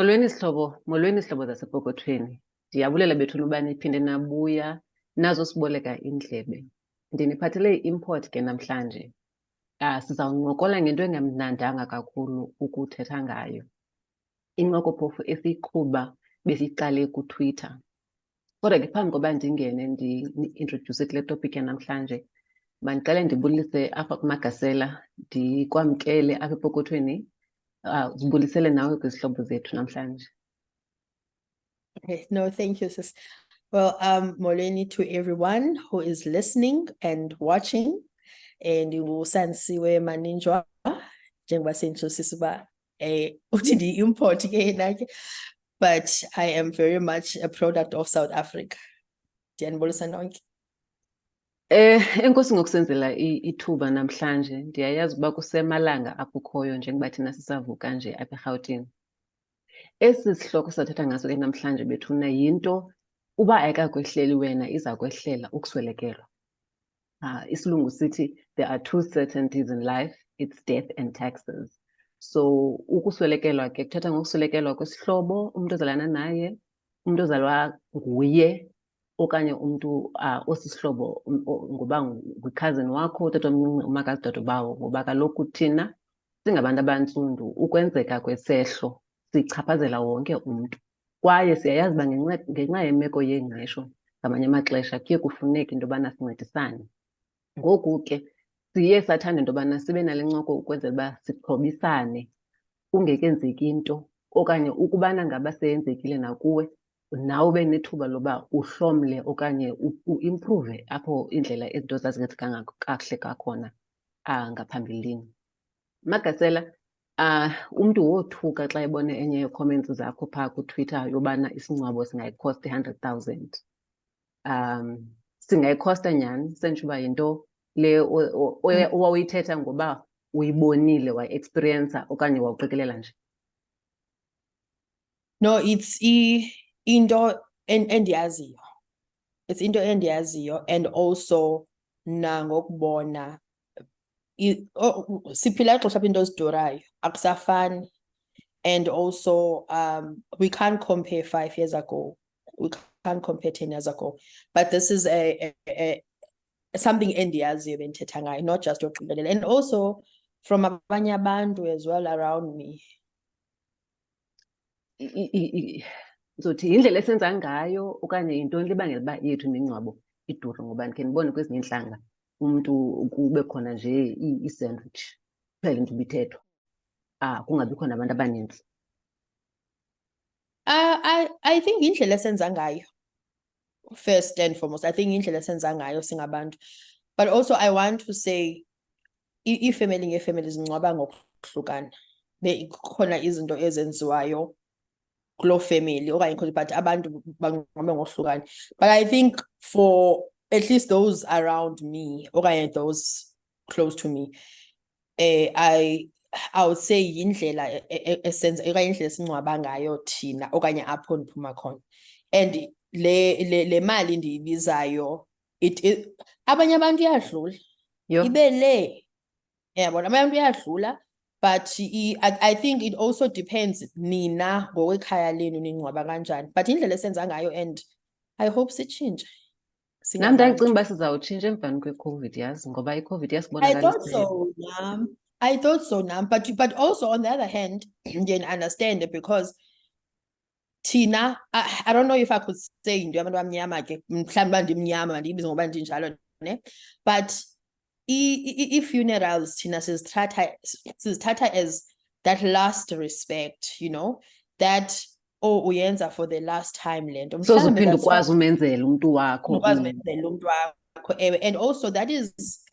Molweni sihlobo zasepokothweni. Ndiyabulela bethuna uba niphinde nabuya nazosiboleka indlebe. Ndiniphathele i-import ke namhlanje. Sizawuncokola ngento engemnandanga kakhulu ukuthetha ngayo. Incoko phofu esiyiqhuba besiyiqale kuTwitter. Kodwa ke phambi koba ndingene ndi-introduce kule topic yanamhlanje, mandiqale ndibulise apha kuMaGasela, ndikwamkele apha epokothweni. Zibulisele nawe kwizihlobo zethu namhlanje. Okay, no, thank you, sis. Well, molweni to everyone who is listening and watching. And usansiwe maninjwa njengoba senhlosisa uba uthi ndi-import ke nake, but I am very much a product of South Africa. Ndiyanibulisa nonke. Enkosi ngokusenzela ithuba namhlanje. Ndiyayazi uba kusemalanga apho ukhoyo njengoba thina sisavuka nje apha eRhawutini. Esi sihloko sathetha ngaso ke namhlanje bethuna yinto uba ayikakwehleli wena iza kwehlela ukuswelekelwa. Isilungu sithi there are two certainties in life, it's death and taxes. So ukuswelekelwa ke kuthetha ngokuswelekelwa kwesihlobo, umuntu ozalana naye, umuntu ozalwa nguye, okanye umuntu osisihlobo ngoba ngwi-cousin wakho, utatomncinci, umakazi, udadobawo, ngoba kaloku thina singabantu abantsundu ukwenzeka kwesehlo sichaphazela wonke umntu. Kwaye siyayazi uba ngenxa yemeko yengqesho ngamanye amaxesha kuye kufuneke into yobana sincedisane. Ngoku ke siye sathanda into yobana sibe nale ncoko ukwenzela uba sixhobisane kungekenzeki into, okanye ukubana ngaba seyenzekile nakuwe, nawe ube nethuba loba uhlomle okanye uimprove apho indlela izinto zazingenzekanga kakuhle kakhona ngaphambilini. MaGasela, umntu wothuka xa ebone enye yee-comments zakho phaa kuTwitter yobana isingcwabo singayikhosta 100,000. Singayikhosta nyhani, sentsho uba yinto le owawuyithetha ngoba uyibonile, wayi-experiencer okanye wawuqikelela nje? No, it's into endiyaziyo. It's into endiyaziyo, and also nangokubona siphila ixesha apho into ezidurayo akusafani. And also we can't compare 5 years ago, we can't compare 10 years ago, but this is a something endiyaziyo bendithetha ngayo, not just uqikelela. And also from abanye abantu as well around me. Ndizothi yindlela esenza ngayo okanye yintoni libangela uba yethu imingcwabo idure? Ngoba ndikhe ndibone kwezinye iintlanga umntu kube khona nje i-sandwich kuphela into ibithethwa, kungabikho nabantu abaninzi. I think indlela esenza ngayo, first and foremost, I think indlela esenza ngayo singabantu. But also I want to say ifamily ngefamily zingcwaba ngokuhlukana. Khona izinto ezenziwayo kuloo family okanye but abantu bangcwaba ngokuhlukana. But I think for at least those around me okanye those close to me, I would say yindlela esenza okanye indlela esingcwaba ngayo thina okanye apho ndiphuma khona. And le mali ndiyibizayo abanye abantu iyadlula ibe le, yabona, abanye abantu iyadlula. But I think it also depends nina ngokwekhaya lenu ningcwaba kanjani, but indlela esenza ngayo, and I hope sitshintshe. Nam ndayicinga uba sizawutshintsha emveni kwe-COVID, yazi, ngoba i-COVID yasibonakalisa. I thought so now, but also on the other hand, you can understand it because Tina, I don't know if I could say into abantu abamnyama ke, mhlawumbi uba ndimnyama ndiyibize ngoba ndinjalo ne, but i-funerals Tina sizithatha as that last respect, you know, that uyenza for the last time le nto. So uphinde ukwazi umenzela umntu wakho. Ukwazi umenzela umntu wakho, and also that is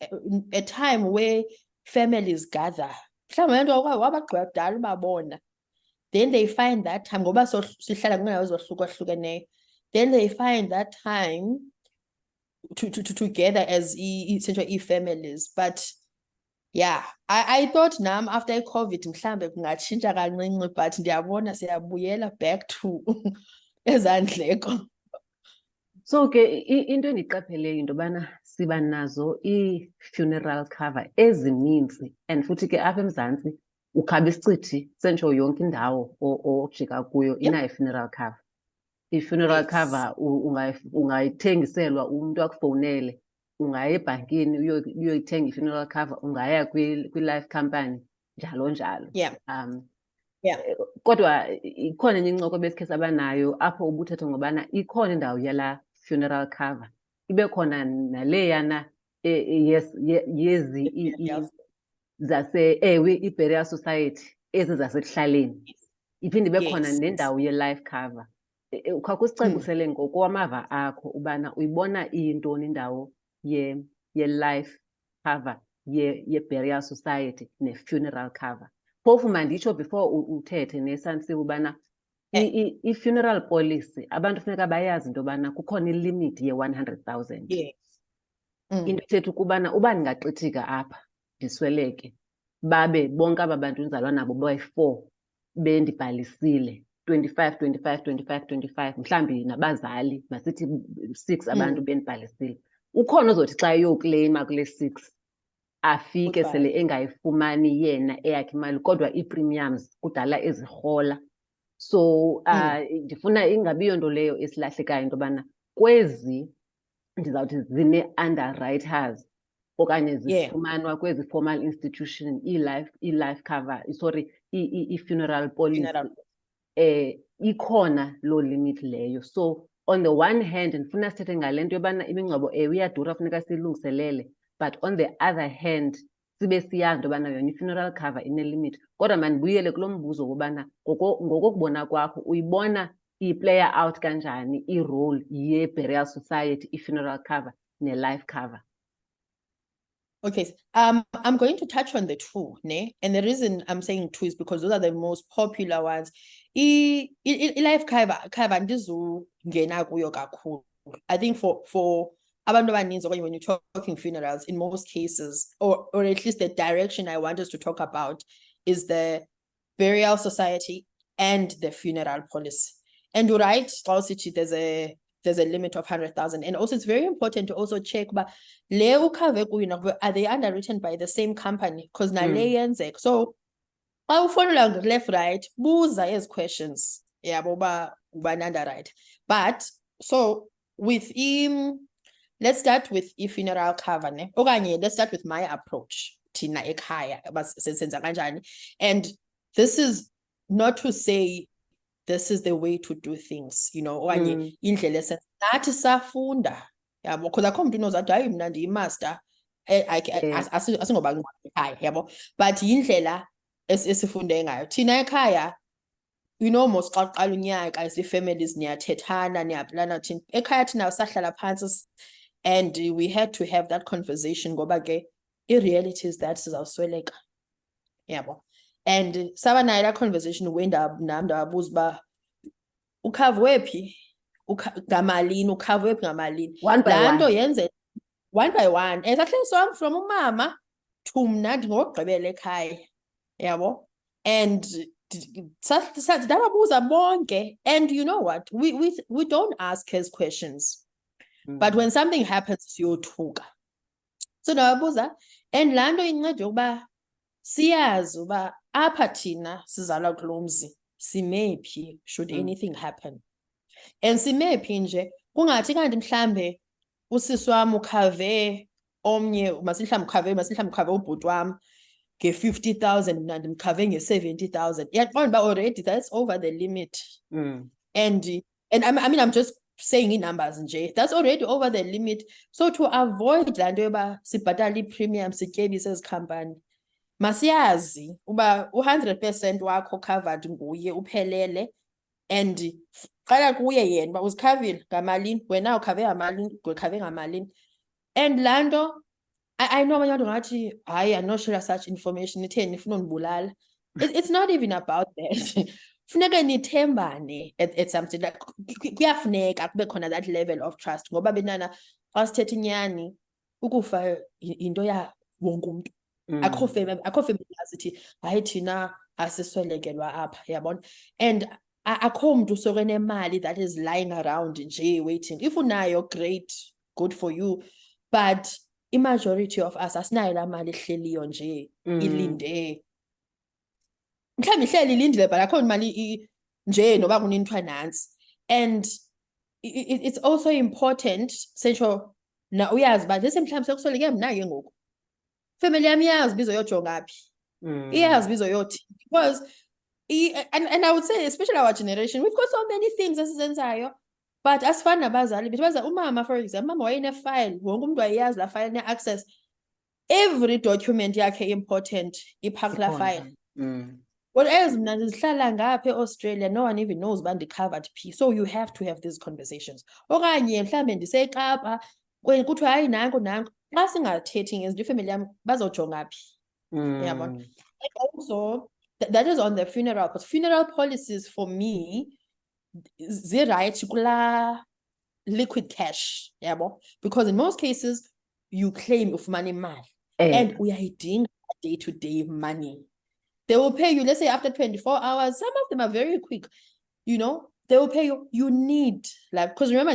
a time where families gather. Mhlawumbi abantu wabagqiba kudala ubabona, then they find that time ngoba sihlala kwindawo ezohlukahlukeneyo, then they find that time to together as essentially families. But yeah, I thought nam after COVID mhlambe kungatshintsha kancinci, but ndiyabona siyabuyela back to ezandleko. So ke into endiqapheleyo into yobana siba nazo ii-funeral cover ezininzi, and futhi ke apha eMzantsi ukhaba isicithi sentsho yonke indawo ojika kuyo inayo i-funeral cover. I-funeral Yes. cover ungayithengiselwa umuntu akufowunele, ungaya ebhankini uyoyithenga i-funeral cover, ungaya kwi-life company, njalo njalo. Yeah. Yeah. Kodwa ikhona enye incoko besikhe sabanayo apho ubuthetha ngobana ikhona indawo yala funeral cover, ibe khona naleyana Yes. ewe i-burial society ezi zasekuhlaleni, iphinde ibe khona Yes. nendawo ye-life cover. Khawukusicebisele ngokwamava akho ubana uyibona iyintoni indawo ye-life cover, ye-burial society ne-funeral cover. Phofu manditsho before uthethe nesantsiwe ubana i-funeral policy abantu funeka bayazi into yobana kukhona ilimit ye-100,000. Yes. Into ethetha ukubana uba ndingagqithika apha ndisweleke, babe bonke aba bantu ndizalwa nabo bayi-4 bendibhalisile, 25, mhlawumbi nabazali, masithi 6 abantu bendibhalisile. Ukhona ozothi xa eyokleyima kule 6 afike Goodbye. sele engayifumani yena eyakhe imali, kodwa ii-premiums kudala ezirhola. So ndifuna ingabiyo nto leyo esilahlekayo into yobana kwezi ndizawuthi zine-underwriters okanye zifumanwa kwezi formal institution, i-life cover, sorry, i-funeral policy, ikhona loo limit leyo. So on the one hand ndifuna sithethe ngale nto yobana imingcwabo iyadura, funeka siyilungiselele, but on the other hand sibe siyazi into yobana yona i-funeral cover ine-limit. Kodwa mandibuyele kulo mbuzo wobana ngokokubona kwakho uyibona i-player out kanjani i-role ye-burial society, i-funeral cover ne-life cover. Okay, I'm going to touch on the two, ne? And the reason I'm saying two is because those are the most popular ones. I-life cover ndizungena kuyo kakhulu. I think for abantu abaninzi, when you're talking funerals, in most cases, or at least the direction I want us to talk about is the burial society and the funeral policy. And you're right, there's a limit of 100,000. And also it's very important to also check, but are they underwritten by the same company? Because na le eyenzeka. So I follow along left, right, buza as questions. Yeah, boba underwrite. But so with let's start with funeral cover, ne? Okanye, let's start with my approach. Tina ekhaya, senza kanjani. And this is not to say this is the way to do things, you know, okanye indlela nathi safunda. Yabo, because akho umuntu unozathi hayi mina ndiyi-master asingoba ekhaya, yabo. But indlela esifunde ngayo. Thina ekhaya, you know, most xa uqala unyaka as i-families niyathethana, niyaplana thina. Ekhaya thina sahlala phansi and we had to have that conversation ngoba ke i-reality is that sizawusweleka. Yabo. And saba nayo that conversation wenda nami ndabuza uba ukhavwe phi ngamalini, ukhavwe phi ngamalini. Laa nto yenze one by one. Esahlaliswa from umama to mna ndingokugqibela ekhaya. Yabo. And ndababuza bonke. And you know what? We don't ask his questions. But when something happens, siyothuka. So ndababuza, and laa nto incede ukuba siyazi uba apha thina sizalwa kulo mzi simephi should anything happen. And simephi nje kungathi kanti mhlambe usisi wami ukhave omnye, masihlamba ukhave ubhuti wami nge-50,000 mna ndimkhave nge-70,000. Yaqonda uba already that's over the limit. And I mean I'm just saying i-numbers nje, that's already over the limit. So to avoid laa nto yoba sibhatala i-premium sityebise ezi khampani, masiyazi uba u-100% wakho covered nguye uphelele, and qala kuye yena uba uzikhavile ngamalini, wena ukhave ngamalini, ukhave ngamalini. And laa nto I know abanye abantu ngathi hayi I'm not sure such information, itheni nifuna undibulala. It's not even about that. Funeka nithembane at something like kuyafuneka kube khona that level of trust ngoba benana xa sithetha inyani ukufa into ya wonke umuntu. Akho family asithi hayi thina asiswelekelwa apha, yabona. And akho umuntu usoke nemali that is lying around nje waiting. If unayo, great, good for you, but i-majority of us asinayo laa mali ehleliyo nje ilinde. mhlawumbi ihleli ilindile but akho imali nje noba kunintwa nantsi. And it's also important sensho na uyazi uba lesi mhlawumbi sekusweleke mna ke ngoku family yami iyazi uba izoyojonga phi, iyazi uba izoyothi, because and I would say especially our generation we've got so many things esizenzayo but asifani nabazali bethu. Baza umama for example, umama wayene-file, wonke umuntu wayeyazi laa file ne-access, every document yakhe important iphaa kulaa file. Whereas mna ndizihlala ngapha eAustralia, no one even knows uba ndi-covered phi, so you have to have these conversations. Okanye mhlawumbi ndiseKapa kuthiwa hayi nanko xa singathethi ngezinto ifamily yam bazojonga phi, yabona. And also that is on the funeral, because funeral policies for me zirayithi kulaa liquid cash, yabo, because in most cases you claim ufumana imali and uyayidinga day-to-day money. They will pay you, let's say after 24 hours. Some of them are very quick, you know. They will pay you. You need, like, because remember,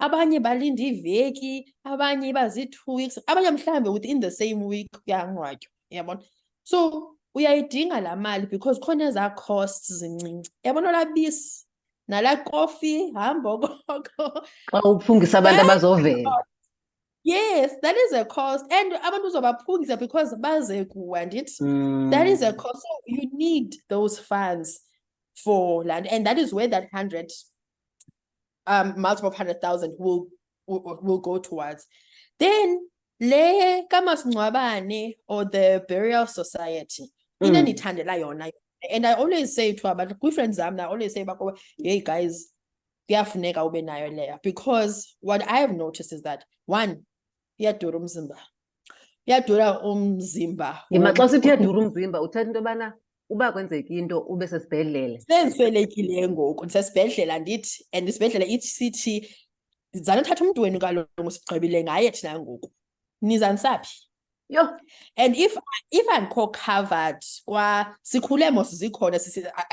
abanye balinde iveki, abanye bazi 2 weeks, abanye mhlambe within the same week kuyangcwatywa, yabona. So uyayidinga la mali because khona ezaa costs zincinci, yabona, olaa bisi nala coffee hamba okoko. Xa uphungisa abantu abazovela. Yes, that is a cost. And abantu uzobaphungisa because baze kuwe, and that is a cost. So you need those funds for land, and that is where that 100 multiple of 100,000 will go towards. Then le kamasingcwabane or the burial society inandithandela yona. And I always say to our friends, I always say, hey guys, kuyafuneka ube nayo leya, because what I have noticed is that one, iyadura umzimba. Iyadura umzimba. Xa sithi iyadura umzimba uthetha into yobana uba kwenzeka into ube sesibhedlele. Senziswelekile ngoku ndisesibhedlele andithi, and isibhedlele ithi sithi zanothatha umntu wenu kaloku sigqibile ngaye thina ngoku. Nizanisaphi? Yho. And if andikho covered kwa sikhule mos zikhona,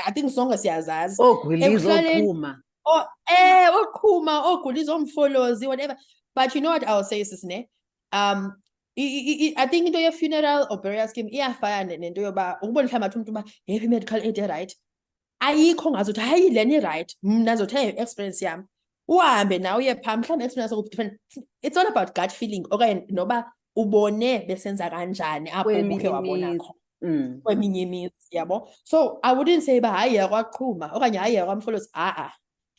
I think sonke siyazazi. Oogwiliza, oqhuma. Oqhuma, oogwiliza, omfolozi, whatever. But you know what I'll say, Sisne? I think into your funeral or burial scheme iyafana nento yoba ukubona mhlawumbi athi umntu uba yeyiphi i-medical aid right, ayikho ngazothi hayi lena i-right, mna zothe experience yam. Uhambe nawe uye phaa mhlawumbi experience yakho different. It's all about gut feeling, okanye noba ubone besenza kanjani apho ukhe wabona kho kweminye imizi, yabo. So I wouldn't say uba hayi yakwaqhuma okanye hayi yakwamfolozi.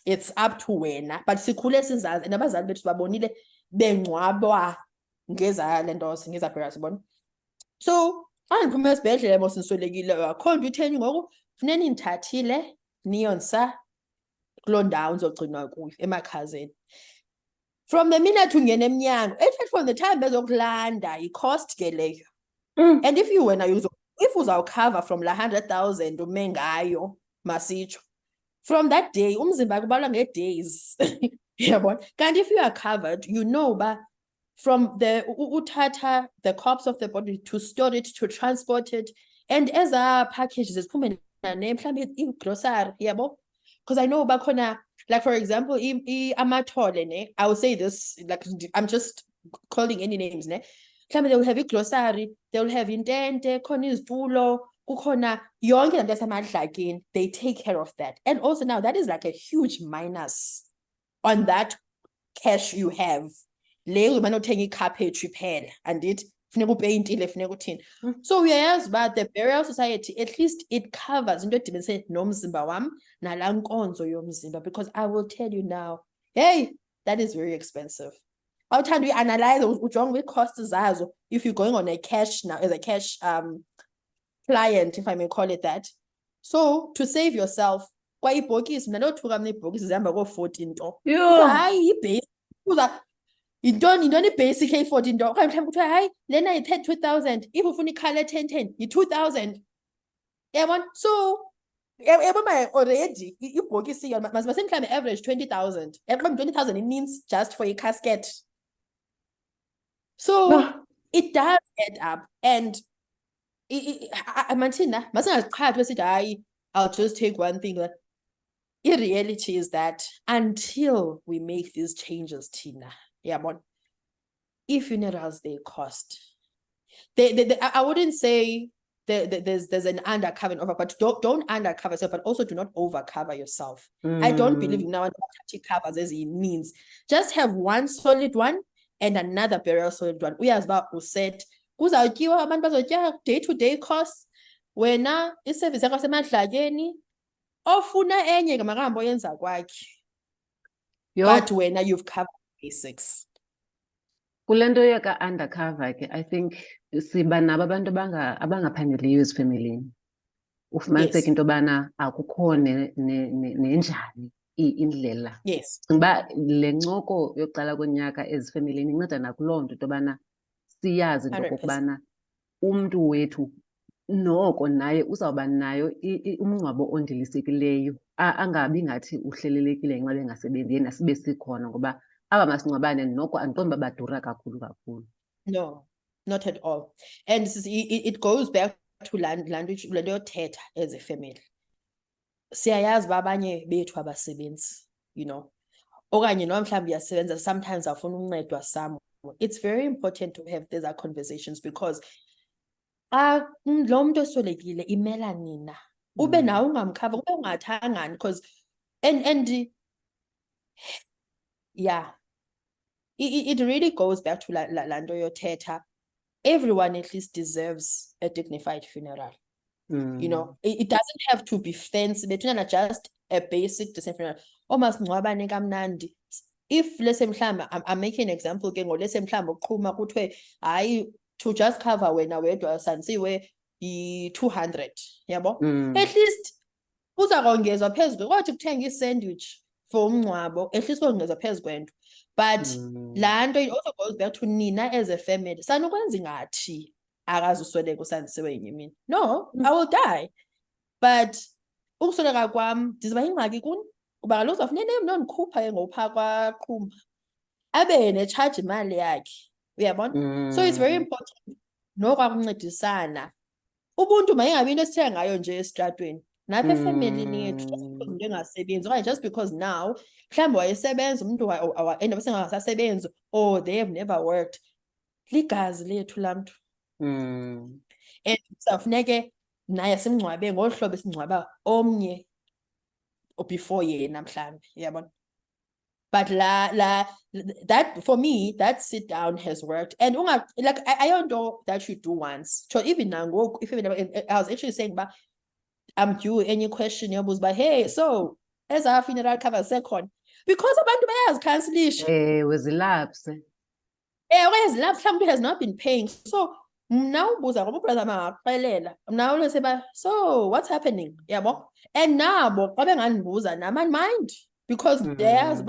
It's up to wena, but sikhule sizazi nabazali bethu babonile bengcwabwa ngeza lentos ngeza burials, yabona. So xa ndiphuma esibhedlele mos niswelekile akho nto itheni ngoku, funeka nindithathile niyonsa kuloo ndawo ndizogcinwa kuyo emakhazeni. From the minute ungena emnyango, from the time bezokulanda i-cost ke leyo. And if you wena if uzawukhava from la 100,000 ume ngayo masitsho, from that day umzimba kubalwa nge-days. Yabona. Kanti if you are covered, you know ba from the uthatha the corpse of the body to store it, to transport it, and as a package ziphume mhlawumbi i-grocery, yabo. Because I know bakhona, like for example, amathole ne, I will say this, like I'm just calling any names ne. Mhlawumbi they will have i-grocery, they will have intente, khona izitulo, kukhona yonke lento yasemadlakeni, they take care of that. And also now that is like a huge minus on that cash you have. Le umane uthenga icarpentry phela, andithi funeka upeyintile, funeka uthini. So uyayazi uba the burial society at least it covers into edibanise nomzimba wam nalaa nkonzo yomzimba, because I will tell you now, hey, that is very expensive. Awuthanda uyi-analyze ujonge ii-costs zazo if you're going on a cash now, as a cash client, if I may call it that. So to save yourself, kwa ibhokisi, mna ndothuka mna iibhokisi zihamba koo-14 nto. Hayi ibhesi yintoni i-basic eyi-14 nto, okanye mhlawumbi kuthiwa hayi lena yi-2,000, if ufuna ikhala e-1010 yi-2,000, yabona. So yabona already ibhokisi masibe mhlawumbi average 20,000, yabona 20,000 it means just for i-casket. So it does add up, and manthina masingaziqhathi esithi hayi I'll just take one thing. The reality is that until we make these changes, Tina, yabona, funerals they cost. I wouldn't say there's an undercover and over, but don't undercover yourself, but also do not overcover yourself. I don't believe now in covers as it means. Just have one solid one and another burial solid one. Uyazi uba uset kuzawutyiwa abantu bazotya day-to-day costs. Wena iservice yakho semadlakeni ofuna enye ngamakambo yenza kwakhe. But wena you've covered basics. Kule nto yaka-undercover ke, I think siba nabo abantu abangaphangeliyo ezifemelini. Ufumaniseke into yobana akukho nenjani indlela. Yes. Uba le ncoko yokuqala konyaka ezifemelini inceda nakuloo nto yobana siyazi into okokubana umntu wethu noko naye uzawuba nayo umngcwabo ondilisekileyo, angabi ngathi uhlelelekile ngenxa bengasebenzi yena sibe sikhona, ngoba aba masingcwabane noko andiqondi uba badura kakhulu. No, not at all. And it goes back to land yothetha as a family. Siyayazi uba abanye bethu abasebenzi, you know, okanye noma mhlawumbi uyasebenza, sometimes afuna uncedwa some. It's very important to have these conversations, because lo muntu oswelekile imela nina ube nawe ungamkhava, ube ungathangani, because and yeah, it really goes back to la nto yothetha. Everyone at least deserves a dignified funeral. You know, it doesn't have to be fancy, but just a basic decent funeral. Omasingcwabane kamnandi. If let's say I'm making an example again, or let's say uqhuma kuthiwe hayi to just cover wena wedwa sansiwe i-200, yabo. At least uzakongezwa phezulu kwathi kuthenga i-sandwich for umngcwabo, at least kongezwa phezulu kwento. But laa nto it also goes back to nina as a family. Sanukwenza ngathi akazusweleka usandisiwe yimini. No, I will die. But ukusweleka kwam ndizoba yingxaki kuni, kuba kaloku uzawufuneka nondikhupha ke ngopha kwaqhuma abe ne-charge imali yakhe, uyabona. So it's very important nokwakuncedisana. Ubuntu mayingabi into esithenga ngayo nje esitratweni, napha efemelini yethu, just because umuntu engasebenzi, okanye just because now mhlawumbi wayesebenza umuntu enda basengasasebenzi, or they have never worked. Ligazi lethu laa mntu. And uzawufuneke naye simngcwabe ngolu hlobo esingcwaba omnye before yena mhlawumbi, yabona. But that for me, that sit down has worked. And like I don't know that you do once. So even now, if I was actually saying, but I'm due any question, but hey, so as our funeral cover second, because abantu bayazicancelish. Was the lapse. Whereas lapse somebody has not been paying. So now now say, so what's happening? Yeah, and now mind, because there's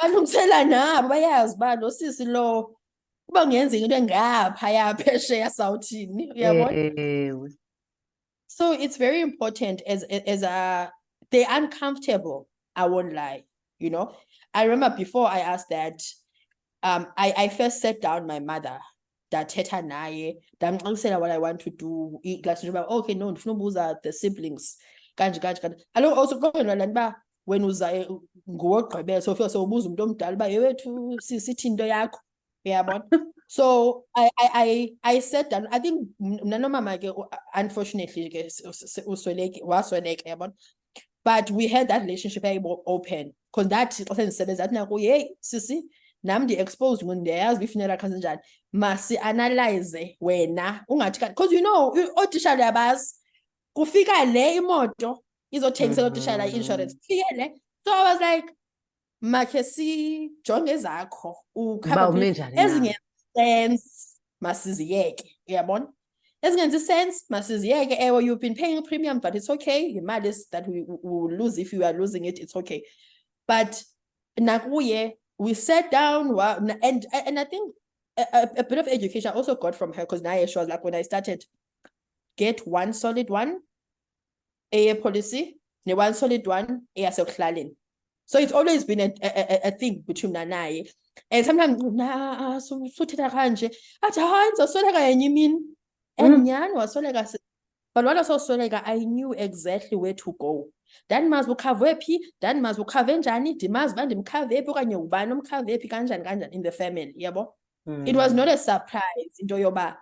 balungisela nabo bayazi ba lo sisi lo kuba ngenza into engaphaya phesheya sawuthini, uyabona. So it's very important as they're uncomfortable, I won't lie, you know. I remember before I asked that, I first sat down my mother, ndathetha naye, ndamxelisela what I want to do, okay, no, ndifuna ubuza the siblings kanje. Also nba when uza ngogqibela so ufike ubuza umuntu omdala ba yewethu sithi into yakho, uyabona. So I said that I think mna nomama ke unfortunately ke wasweleka, yabona. But we had that relationship open, because that sendisebenza athi naku hey sisi nam ndi-exposed ndiyayazi uba ifuneral yakho njani, masi-analyze wena ungathi because you know ootitshala yabazi kufika le imoto izothengisela ootitshala i-insurance kufike. So I was like makhe sijonge zakho ezingenzi sense masiziyeke, uyabona. Ezingenzi sense masiziyeke. Ewe, you've been paying a premium, but it's okay. Imali is that we will lose if you are losing it, it's okay. But nakuye we sat down and I think a bit of education I also got from her, because now she was like, when I started, get one solid one, a policy, one solid one, a sekhlaling. So it's always been a thing between Nanaye. And sometimes, so teta kanje, at hands or so like I mean, and Nyan was so like I said, but what I saw so like I knew exactly where to go. Dan must be kavepi, dan must be kavenjani, dimas bandim kavepi, and you banum kavepi kanjan in the family, yabo. It was not a surprise into yoba.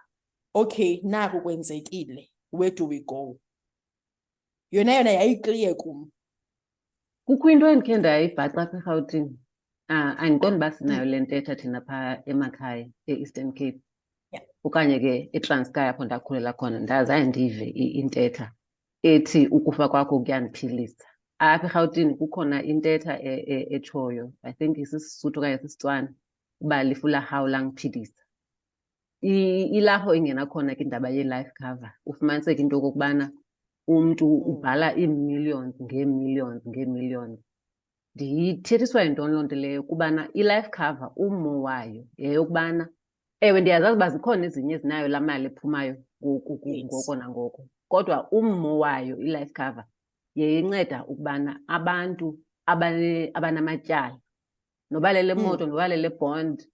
Okay, now wenzekile. where do we go? Yona yayiclear kum. Kukho into endikhe ndayibhaxa apha eRhawutini. Andiqondi uba sinayo le ntetha thina phaa emakhaya e-Eastern Cape. Yeah. Okanye ke eTranskei apho ndakhulela khona ndazange ndive intetha ethi ukufa kwakho kuyandiphilisa. Apha eRhawutini kukhona intetha etshoyo, I think isisiSuthu okanye sisiTswana, uba lifu la hao langiphilisa. Ilapho ingena khona ke indaba ye-life cover. Ufumaniseke into okokubana umntu ubhala ii-millions ngee-millions ngee-millions. Ndithethiswa yintoni loo nto leyo? Kubana i-life cover ummo wayo yeyokubana, ewe ndiyazazi uba zikhona ezinye ezinayo laa mali ephumayo ngoko nangoko, kodwa ummo wayo i-life cover yeyinceda ukubana abantu abanamatyala, noba lele moto noba lele bond,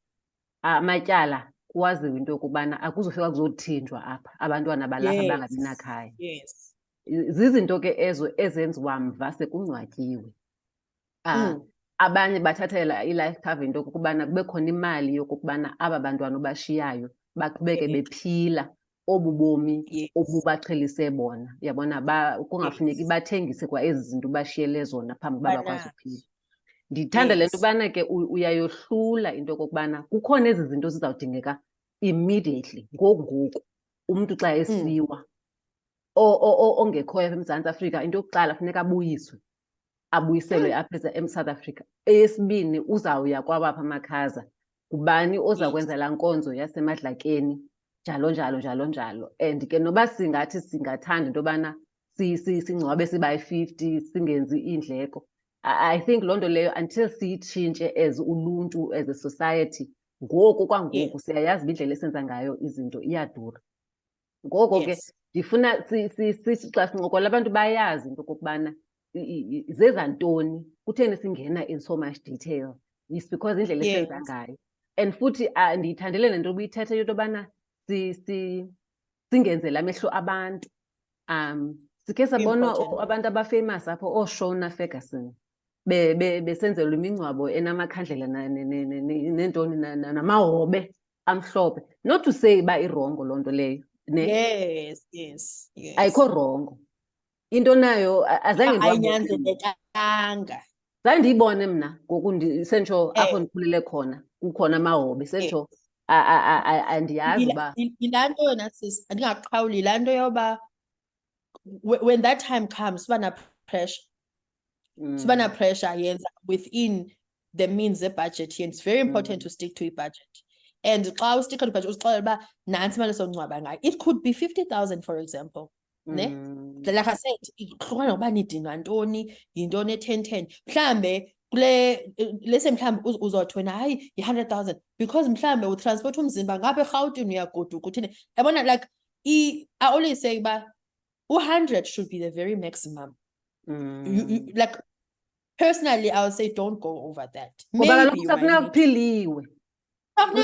amatyala kwaziwe into yokubana akuzufika kuzothinjwa apha abantwana balapha bangabi nakhaya. Yes. Zizinto ke ezo ezenziwa mva sekungcwatyiwe. Abanye bathathela i-life cover into okokubana kube khona imali yokokubana aba bantwana obashiyayo baqhubeke bephila obu bomi obubaqhelise bona. Uyabona, kungafuneki bathengise kwa ezi zinto bashiyele zona phambi kokuba bakwazi ukuphila. Ndithanda le nto ubana ke uyayohlula into okokubana kukhona ezi zinto zizawudingeka immediately, ngoku umntu xa esiwa ongekhoyo apha eMzantsi Afrika, into yokuqala funeka abuyiswe, abuyiselwe apha eSouth Africa. Eyesibini, uzawuya kwawapha amakhaza, ngubani oza kwenza laa nkonzo yasemadlakeni, njalo njalo njalo njalo. And ke noba singathi singathanda into yobana singcwabe sibayi-50 singenzi iindleko, I think loo nto leyo until siyitshintshe as uluntu, as a society, ngoku kwangoku siyayazi uba indlela esenza ngayo izinto iyadura. Ngoko ke ndifuna sithi xa sincokola abantu bayazi into okokubana zeza ntoni, kutheni singena in so much detail. It's because indlela esenza ngayo. And futhi ndiyithandele le nto ubuyithetha into yobana singenzela amehlo abantu. Sikhe sabona abantu abafamous apho, ooShona Ferguson, besenzelwa imingcwabo enamakhandlela neentoni namahobe amhlophe. Not to say uba irongo loo nto leyo. Yes. Ayikho rongo. Into nayo azange ayinyanzelekanga. Zange ndiyibone mna ngoku ndisentsho apho ndikhulele khona kukhona amahobe, sentsho andiyazi uba. Yilaa nto yona sis, andingaqhawuli, yilaa nto yoba when that time comes siba na-pressure. Siba na-pressure yenza within the means ebudget yenu. It's very important to stick to i-budget. And xa ustika to ibudget uzixelela uba nantsi imali esongcwaba ngayo. It could be 50,000 for example. Ne? Like I said, ihlukana nokuba nidinga ntoni, yintoni e-1010. Mhlambe lese mhlambe uzothi wena hayi yi-100,000 because mhlambe utransport umzimba ngapha eRhawutini uyagoduka uthini. Yabona, like I always say uba 100 should be the very maximum. You, like personally I would say don't go over that. Maybe you might need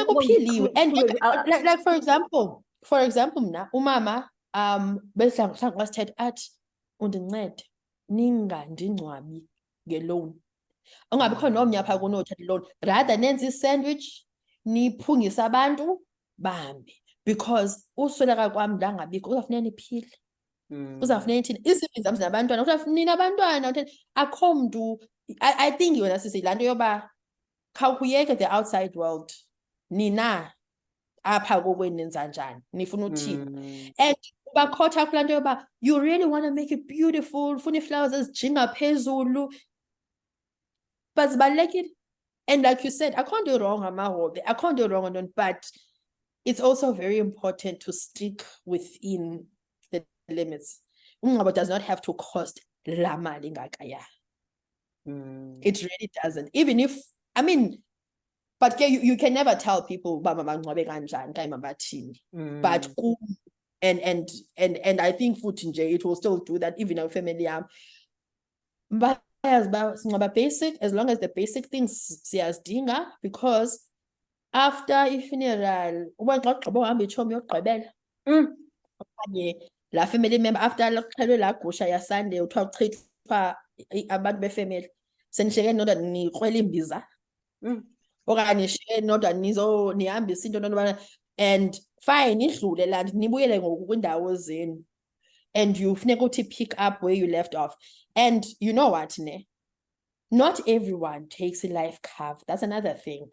kuphiliwe. And like for example mna umama behlanga wasithetha athi undincede ningandingcwabi ngeloan. Ungabikho nomnye apha kunothatha loan, rather nenze i-sandwich niphungise abantu bahambe, because usweleka kwam ndangabikho uzawufuneka niphile. Uzawufuneka ithini izimpilo zam zinabantwana, uzawufuneka nina abantwana, akho mntu. I think yona sisi laa nto yoba khawuyeke the outside world, nina apha kokwenu nenza njani, nifuna uthini. And ubakhotha kulaa nto yoba you really want to make it beautiful, ufuna ii-flowers ezijinga phezulu, but zibalulekile. And like you said, I can't do wrong amahobe, I can't do wrong on it, but it's also very important to stick within the limits. Umngcwabo does not have to cost la mali ingakaya. It really doesn't. Even if, I mean, but you can never tell people but and I think it will still do that even our family. But basic, as long as the basic things siyazidinga, because after a funeral la family member, after la gusha ya Sunday uthiwa kuchithwa abantu befamily, senishiyeke nodwa nikrwela imbiza okanye nishiyeke nodwa nihambisa into nobana, and fine idlule laa nto nibuyele ngoku kwiindawo zenu. and you to pick up where you left off. And you know what, ne? Not everyone takes a life cover. That's another thing.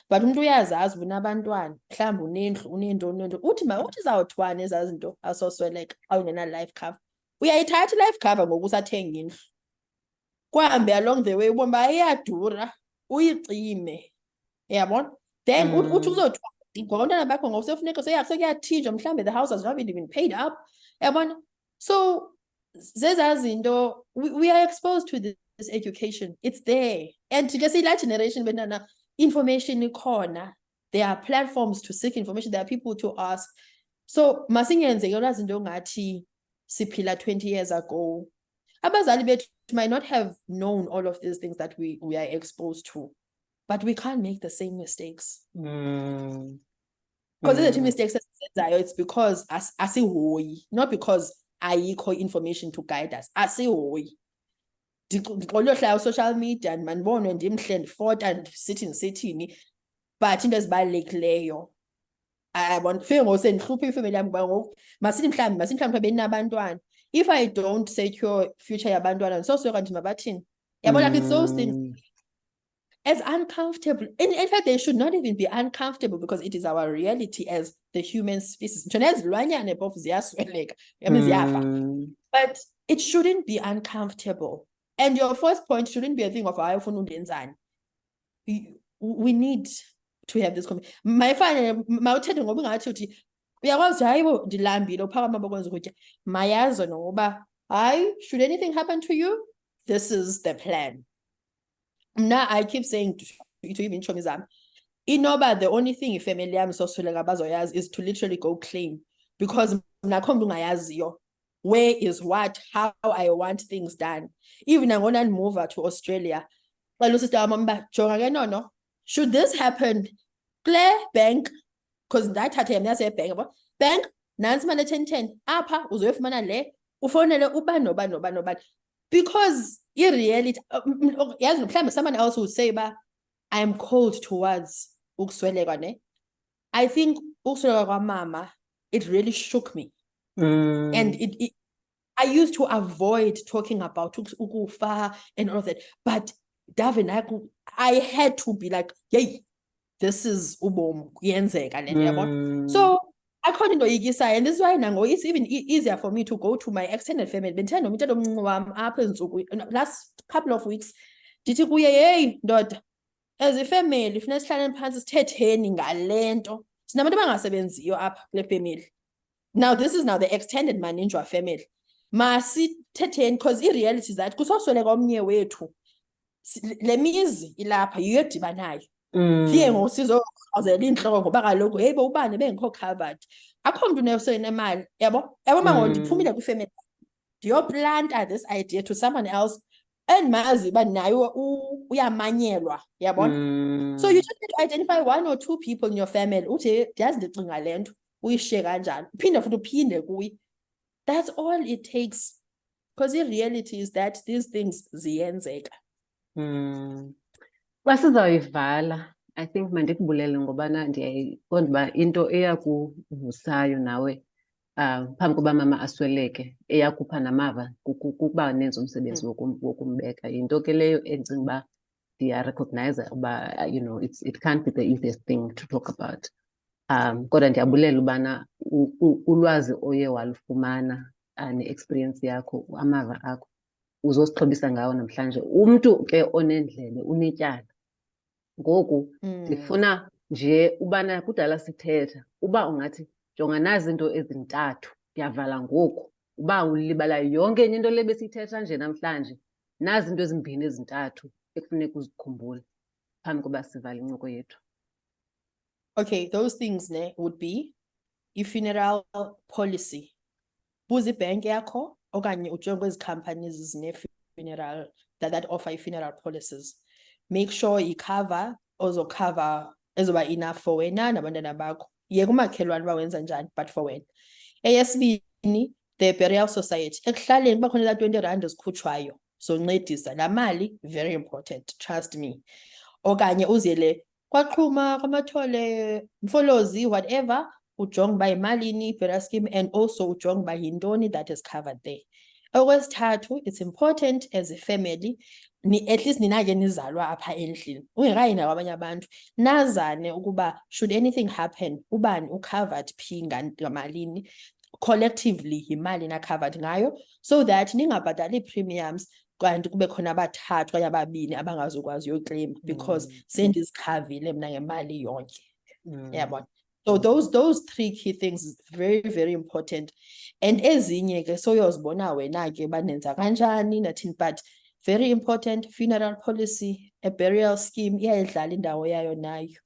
But umuntu uyazazi unabantwana mhlawumbe unendlu unento uthi zawuthwana ezazi zinto asosweleka xa ungena life cover uyayithatha life cover ngoku usathenga indlu kwahambe along the way ubona uba iyadura uyicime yabona then uthi uzothwa ngontwana bakho ngokusefuneka sekuyathinjwa mhlawumbe the house has not even paid up yabona so zezaa zinto we are exposed to this education. It's there. And to just see that generation bentana information ikhona, there are platforms to seek information, there are people to ask. So masingenze yona zinto ngathi siphila 20 years ago. Abazali bethu might not have known all of these things that we are exposed to, but we can't make the same mistakes. Because the two mistakes it's because asihoyi, not because ayikho information to guide us. Asihoyi. Ndixolyohlala social media and mandibonwe ndimhle ndifota ndisithini but into ezibalulekileyo fike ngosendihlupha ifamily yam kuba ngoku masithi mhlawumbi benabantwana if I don't secure future yabantwana sosweka nje mabathini yabona like it's those things as uncomfortable in fact they should not even be uncomfortable because it is our reality as the human species njona ezilwanyane phofu ziyasweleka ziyafa but it shouldn't be uncomfortable. And your first point shouldn't be a thing of we need to have this conversation. My final mawuthethe ngoba ungathi uthi uyakwazi hayibo ndilambile uphakama bakwenza ukutya mayazo noba hayi should anything happen to you this is the plan. Now I keep saying to even chomi zami inoba the only thing ifamily yami sosweleka bazoyazi is to literally go claim because nakho mntu ungayaziyo where is what, how I want things done. Even I'm going to move to Australia. Should this happen? Clear bank, because that I say bank, Nancy man 10 apa, uzofumana le, ufonele uba noba. Because in reality, someone else would say, I am cold towards ukuswelekelwa. I think ukuswelekelwa mama, it really shook me. And I used to avoid talking about ukufa and all of that. But Davin, I had to be like, yay, this is ubom eyenzeka. So I couldn't go igisa, and this is why now it's even easier for me to go to my extended family. Last couple of weeks, dithi kuye hey ndoda as a family if nesihlala phansi sithetheni ngalento sinabantu bangasebenziyo apha kule family. Now, this is now the extended maninjwa family. Masithetheni because i-reality is that kusosweleka omnye wethu le mizi ilapha yiyodibanayo. Fike ngosizozela inhloko ngoba kaloku hey ubani bengekho covered. Akho mntu nesemali yabo mango ndiphumile kwifamily ndiyoplanta this idea to someone else and mazi ba nayo uyamanyelwa yabona. So you just need to identify one or two people in your family uthi ndiyazi ndicinga lento uyishiye kanjani uphinde futhi uphinde kuyi. That's all it takes because the reality is that these things ziyenzeka. Xa sizawuyivala I think mandikubulele ngobana ndiyayiqonda uba into eyakuvusayo nawe phambi koba mama asweleke eyakupha namava kukuba nenza umsebenzi wokumbeka yinto ke leyo endicinga uba ndiyarecognize uba you know it can't be the easiest thing to talk about. Kodwa ndiyabulela ubana ulwazi oye walufumana ne-experience yakho amava akho uzosixhobisa ngawo namhlanje. Umntu ke onendlebe unetyala. Ngoku ndifuna nje ubana kudala sithetha uba ungathi jonga nazi into ezintathu ndiyavala ngoku uba ulibala yonke enye into le besiyithetha nje namhlanje nazi into ezimbini ezintathu ekufuneka uzikhumbule phambi koba sivala incoko yethu. Okay, those things would be i-funeral policy. Buza ibhenki yakho okanye ujonge kwezi companies zine-funeral that offer funeral policies. Make sure i-cover cover ezoba enough for wena nabantwana bakho. Yeka umakhelwane uba wenza njani but for wena. Eyesibini, the burial society. Ekuhlaleni kuba khona la 20 rand ezikhutshwayo zoncedisa. La mali very important, trust me. Okanye uzele kwaqhuma kwamathole mfolozi whatever ujonge uba yimalini burial scheme, and also ujonge uba yintoni that is covered there. Okwesithathu, it's important as a family, at least nina ke nizalwa apha endlini, ungekayi nakwabanye abantu, nazane ukuba should anything happen, ubani ucovered phi ngamalini, collectively yimali na covered ngayo, so that ningabhatali premiums kanti kube khona abathathu okanye ababini abangazukwazi uyoclaim because sendizikhavile mna ngemali yonke. Yabona. So those three key things is very, very important. And ezinye ke soyozibona wena ke banenza kanjani nathini, but very important, funeral policy, a burial scheme iyayidlala indawo yayo nayo.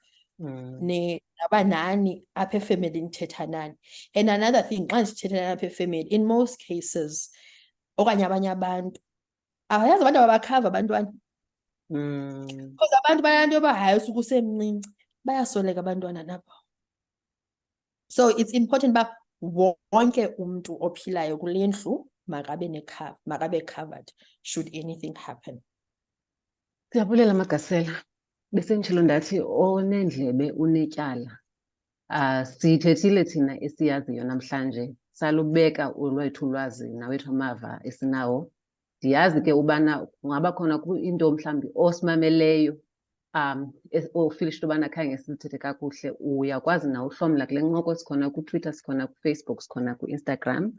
Naba nani apha efamily nithetha nani. And another thing, xa sithetha nani apha efamily, in most cases okanye abanye abantu abayazi abantu abakhava abantwana. Because abantu bayanto yoba hayi usuke usemncinci bayasoleka abantwana nabo. So it's important ba wonke umuntu ophilayo kule ndlu makabe covered should anything happen. Siyabulela MaGasela. Besenditshilo ndathi onendlebe unetyala. Siyithethile thina esiyaziyo namhlanje, salubeka olwethu ulwazi nawethu amava esinawo. Ndiyazi ke ubana kungaba khona into mhlawumbi osimameleyo ofila into yobana khange silithethe kakuhle, uyakwazi na uhlomla kule ncoko. Sikhona kuTwitter, sikhona kuFacebook, sikhona kuInstagram,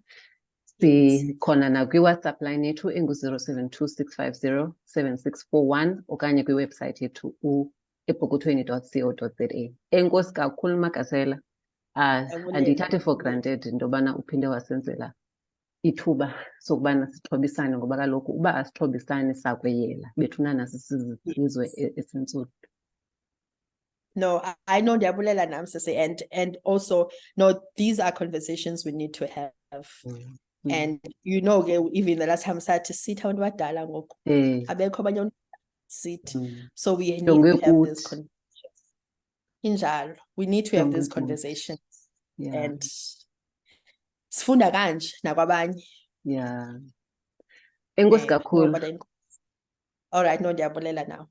sikhona nakwiWhatsApp line yethu engu-072 650 7641 okanye kwiwebsite yethu epokothweni.co.za. Enkosi kakhulu MaGasela. Andiyithathi for granted into yobana uphinde wasenzela ithuba sokubana sixhobisane, ngoba kaloku uba asixhobisane sakweyela bethuna naso sizizwe esintsuku. No, I know ndiyabulela nam sisi, and also no, these are conversations we need to have. And you know, even the last time sathi sitha abantu badala ngoku abekho abanye sit, so we need to have this conversation. Injalo, we need to have this conversation. And sifunda kanje nakwabanye. Enkosi kakhulu. All right, no ndiyabulela now.